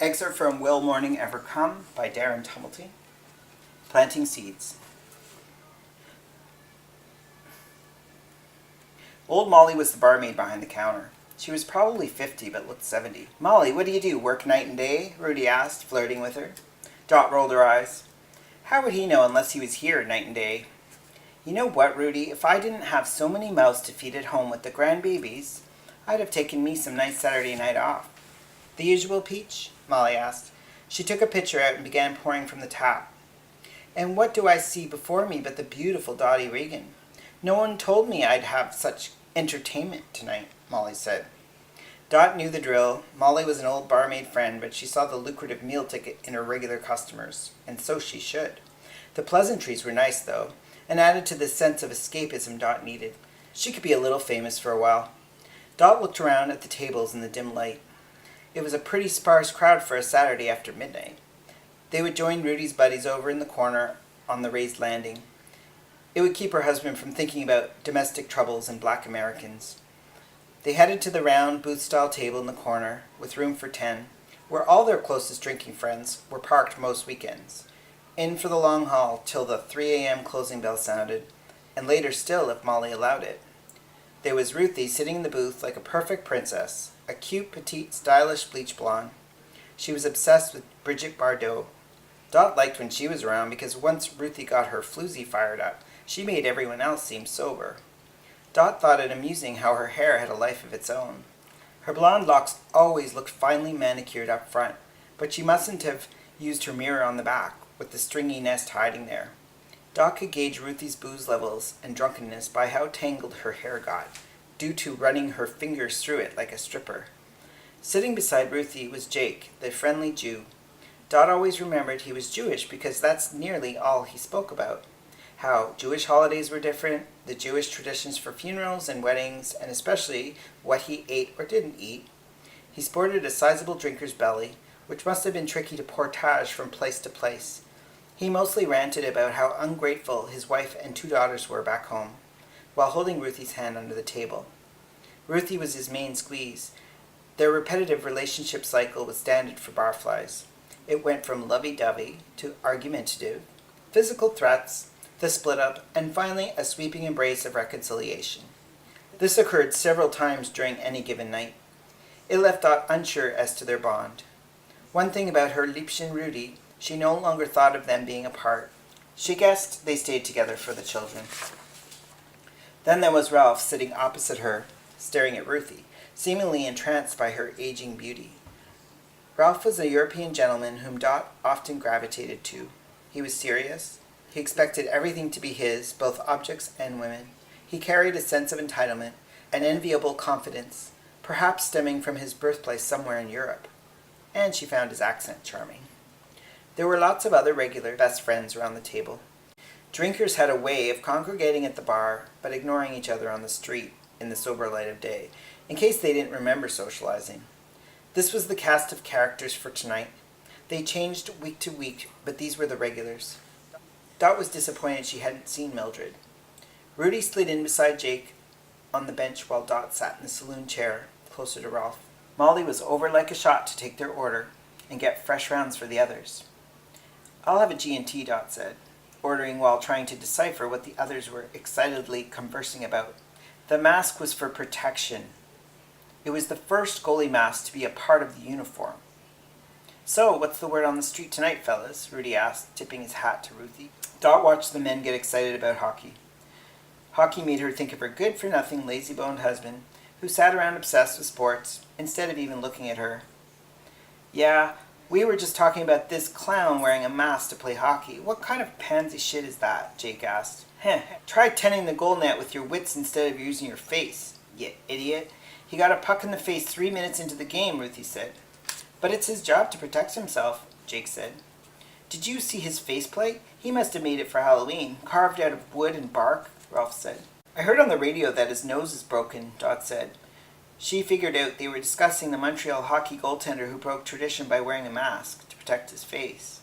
Excerpt from Will Morning Ever Come by Darren Tomalty. Planting Seeds. Old Molly was the barmaid behind the counter. She was probably 50 but looked 70. "Molly, what do you do, work night and day?" Rudy asked, flirting with her. Dot rolled her eyes. How would he know unless he was here night and day? "You know what, Rudy, if I didn't have so many mouths to feed at home with the grandbabies, I'd have taken me some nice Saturday night off." "The usual, Peach?" Molly asked. She took a pitcher out and began pouring from the tap. "And what do I see before me but the beautiful Dottie Regan? No one told me I'd have such entertainment tonight," Molly said. Dot knew the drill. Molly was an old barmaid friend, but she saw the lucrative meal ticket in her regular customers, and so she should. The pleasantries were nice, though, and added to the sense of escapism Dot needed. She could be a little famous for a while. Dot looked around at the tables in the dim light. It was a pretty sparse crowd for a Saturday after midnight. They would join Rudy's buddies over in the corner on the raised landing. It would keep her husband from thinking about domestic troubles and black Americans. They headed to the round booth-style table in the corner, with room for 10, where all their closest drinking friends were parked most weekends, in for the long haul till the 3 a.m. closing bell sounded, and later still if Molly allowed it. There was Ruthie sitting in the booth like a perfect princess, a cute, petite, stylish bleach blonde. She was obsessed with Brigitte Bardot. Dot liked when she was around because once Ruthie got her floozy fired up, she made everyone else seem sober. Dot thought it amusing how her hair had a life of its own. Her blonde locks always looked finely manicured up front, but she mustn't have used her mirror on the back, with the stringy nest hiding there. Dot could gauge Ruthie's booze levels and drunkenness by how tangled her hair got, due to running her fingers through it like a stripper. Sitting beside Ruthie was Jake, the friendly Jew. Dot always remembered he was Jewish because that's nearly all he spoke about. How Jewish holidays were different, the Jewish traditions for funerals and weddings, and especially what he ate or didn't eat. He sported a sizable drinker's belly, which must have been tricky to portage from place to place. He mostly ranted about how ungrateful his wife and 2 daughters were back home, while holding Ruthie's hand under the table. Ruthie was his main squeeze. Their repetitive relationship cycle was standard for barflies. It went from lovey-dovey to argumentative, physical threats, the split-up, and finally a sweeping embrace of reconciliation. This occurred several times during any given night. It left Dot unsure as to their bond. One thing about her Liebchen Rudy, she no longer thought of them being apart. She guessed they stayed together for the children. Then there was Ralph sitting opposite her, staring at Ruthie, seemingly entranced by her aging beauty. Ralph was a European gentleman whom Dot often gravitated to. He was serious. He expected everything to be his, both objects and women. He carried a sense of entitlement, an enviable confidence, perhaps stemming from his birthplace somewhere in Europe. And she found his accent charming. There were lots of other regular best friends around the table. Drinkers had a way of congregating at the bar, but ignoring each other on the street in the sober light of day, in case they didn't remember socializing. This was the cast of characters for tonight. They changed week to week, but these were the regulars. Dot was disappointed she hadn't seen Mildred. Rudy slid in beside Jake on the bench while Dot sat in the saloon chair, closer to Ralph. Molly was over like a shot to take their order and get fresh rounds for the others. "I'll have a G&T, Dot said, ordering while trying to decipher what the others were excitedly conversing about. The mask was for protection. It was the first goalie mask to be a part of the uniform. "So, what's the word on the street tonight, fellas?" Rudy asked, tipping his hat to Ruthie. Dot watched the men get excited about hockey. Hockey made her think of her good-for-nothing, lazy-boned husband, who sat around obsessed with sports, instead of even looking at her. "Yeah, we were just talking about this clown wearing a mask to play hockey. What kind of pansy shit is that?" Jake asked. "Try tending the goal net with your wits instead of using your face, you idiot. He got a puck in the face 3 minutes into the game," Ruthie said. "But it's his job to protect himself," Jake said. "Did you see his faceplate? He must have made it for Halloween, carved out of wood and bark," Ralph said. "I heard on the radio that his nose is broken," Dot said. She figured out they were discussing the Montreal hockey goaltender who broke tradition by wearing a mask to protect his face.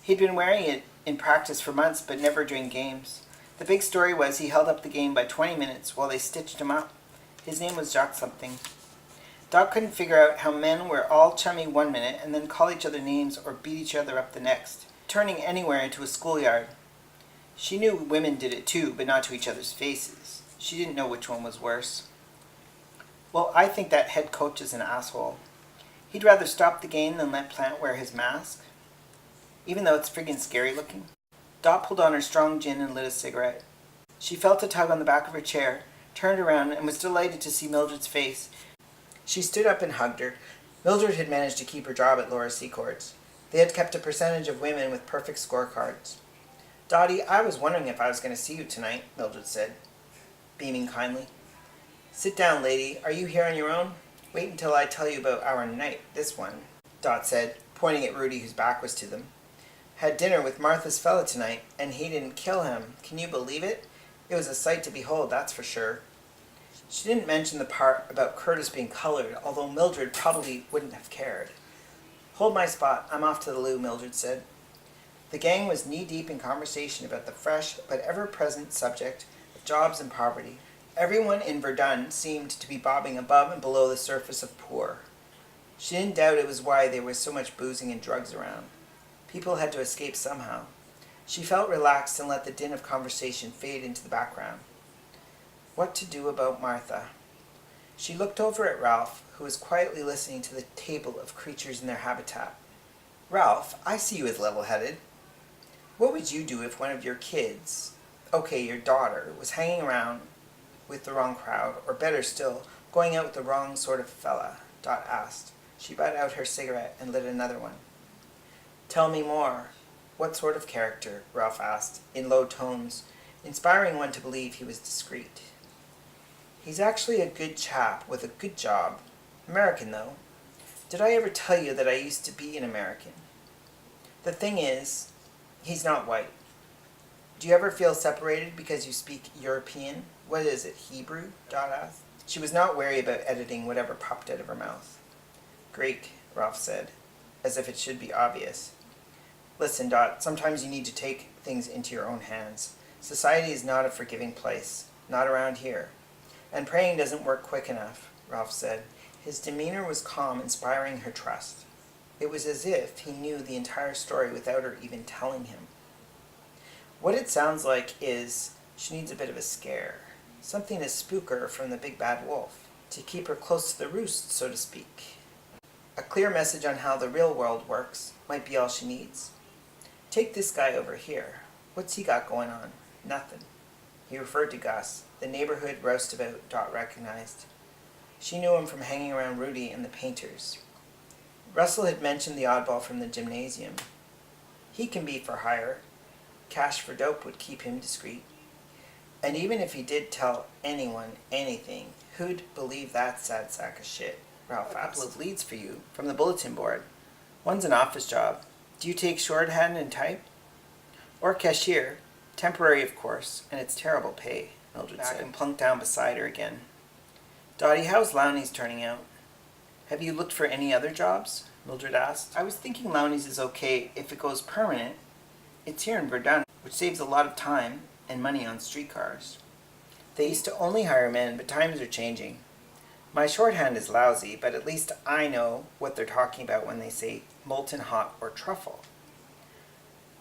He'd been wearing it in practice for months, but never during games. The big story was he held up the game by 20 minutes while they stitched him up. His name was Jacques something. Dot couldn't figure out how men were all chummy one minute and then call each other names or beat each other up the next, turning anywhere into a schoolyard. She knew women did it too, but not to each other's faces. She didn't know which one was worse. Well, I think that head coach is an asshole. He'd rather stop the game than let Plant wear his mask, even though it's friggin' scary looking. Dot pulled on her strong gin and lit a cigarette. She felt a tug on the back of her chair, turned around, and was delighted to see Mildred's face. She stood up and hugged her. Mildred had managed to keep her job at Laura Secords. They had kept a percentage of women with perfect scorecards. Dottie, I was wondering if I was going to see you tonight, Mildred said, beaming kindly. Sit down, lady. Are you here on your own? Wait until I tell you about our night, this one, Dot said, pointing at Rudy, whose back was to them. Had dinner with Martha's fella tonight, and he didn't kill him. Can you believe it? It was a sight to behold, that's for sure. She didn't mention the part about Curtis being colored, although Mildred probably wouldn't have cared. Hold my spot. I'm off to the loo, Mildred said. The gang was knee-deep in conversation about the fresh but ever-present subject of jobs and poverty. Everyone in Verdun seemed to be bobbing above and below the surface of poor. She didn't doubt it was why there was so much boozing and drugs around. People had to escape somehow. She felt relaxed and let the din of conversation fade into the background. What to do about Martha? She looked over at Ralph, who was quietly listening to the table of creatures in their habitat. Ralph, I see you as level-headed. What would you do if one of your kids, okay, your daughter, was hanging around with the wrong crowd, or better still, going out with the wrong sort of fella? Dot asked. She brought out her cigarette and lit another one. Tell me more. What sort of character? Ralph asked, in low tones, inspiring one to believe he was discreet. He's actually a good chap with a good job. American, though. Did I ever tell you that I used to be an American? The thing is, he's not white. Do you ever feel separated because you speak European? What is it, Hebrew? Dot asked. She was not wary about editing whatever popped out of her mouth. Greek, Ralph said, as if it should be obvious. Listen, Dot, sometimes you need to take things into your own hands. Society is not a forgiving place. Not around here. And praying doesn't work quick enough, Ralph said. His demeanor was calm, inspiring her trust. It was as if he knew the entire story without her even telling him. What it sounds like is she needs a bit of a scare. Something to spook her from the big bad wolf. To keep her close to the roost, so to speak. A clear message on how the real world works might be all she needs. Take this guy over here. What's he got going on? Nothing. He referred to Gus, the neighborhood roustabout Dot recognized. She knew him from hanging around Rudy and the painters. Russell had mentioned the oddball from the gymnasium. He can be for hire. Cash for dope would keep him discreet. And even if he did tell anyone anything, who'd believe that sad sack of shit? Ralph asked. A couple of leads for you from the bulletin board. One's an office job. Do you take shorthand and type? Or cashier. Temporary, of course, and it's terrible pay, Mildred said, and plunked down beside her again. Dottie, how's Lowney's turning out? Have you looked for any other jobs? Mildred asked. I was thinking Lowney's is okay if it goes permanent. It's here in Verdun, which saves a lot of time and money on streetcars. They used to only hire men, but times are changing. My shorthand is lousy, but at least I know what they're talking about when they say molten hot or truffle.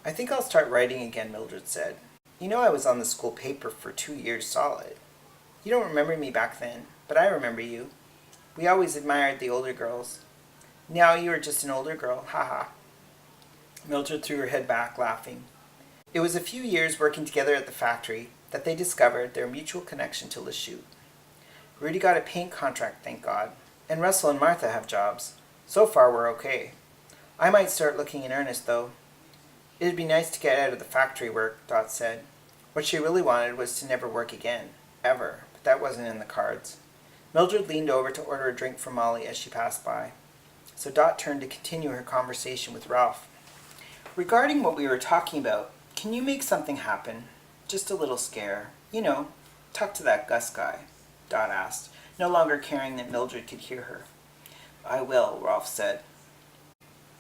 I think I'll start writing again, Mildred said. You know I was on the school paper for 2 years solid. You don't remember me back then, but I remember you. We always admired the older girls. Now you are just an older girl, haha. Mildred threw her head back, laughing. It was a few years working together at the factory that they discovered their mutual connection to Lachute. Rudy got a paint contract, thank God, and Russell and Martha have jobs. So far we're okay. I might start looking in earnest, though. It'd be nice to get out of the factory work, Dot said. What she really wanted was to never work again, ever, but that wasn't in the cards. Mildred leaned over to order a drink for Molly as she passed by, so Dot turned to continue her conversation with Ralph. Regarding what we were talking about, can you make something happen? Just a little scare. You know, talk to that Gus guy, Dot asked, no longer caring that Mildred could hear her. I will, Ralph said.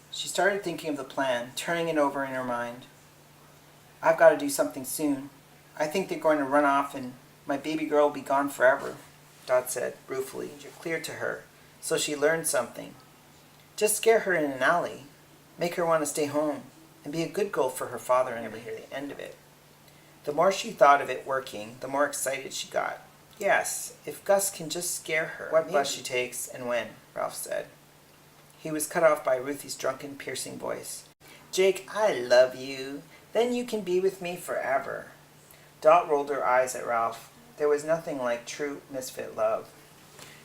She started thinking of the plan, turning it over in her mind. I've got to do something soon. I think they're going to run off and my baby girl will be gone forever, Dot said, ruefully, clear to her, So she learned something. Just scare her in an alley. Make her want to stay home. And be a good girl for her father and never hear the end of it. The more she thought of it working, the more excited she got. Yes, if Gus can just scare her. What bus she takes and when, Ralph said. He was cut off by Ruthie's drunken, piercing voice. Jake, I love you. Then you can be with me forever. Dot rolled her eyes at Ralph. There was nothing like true misfit love.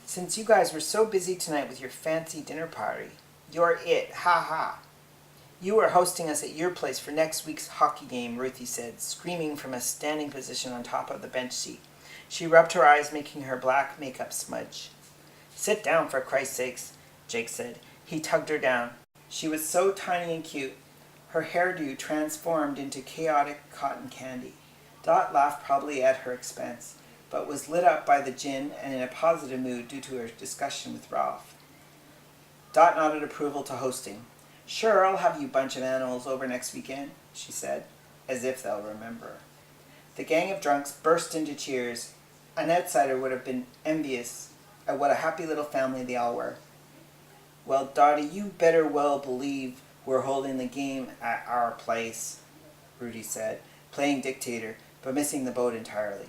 Since you guys were so busy tonight with your fancy dinner party, you're it, ha ha. You are hosting us at your place for next week's hockey game, Ruthie said, screaming from a standing position on top of the bench seat. She rubbed her eyes, making her black makeup smudge. Sit down, for Christ's sakes, Jake said. He tugged her down. She was so tiny and cute. Her hairdo transformed into chaotic cotton candy. Dot laughed probably at her expense, but was lit up by the gin and in a positive mood due to her discussion with Ralph. Dot nodded approval to hosting. Sure, I'll have you bunch of animals over next weekend, she said, as if they'll remember. The gang of drunks burst into cheers. An outsider would have been envious at what a happy little family they all were. Well, Dottie, you better well believe we're holding the game at our place, Rudy said, playing dictator, but missing the boat entirely.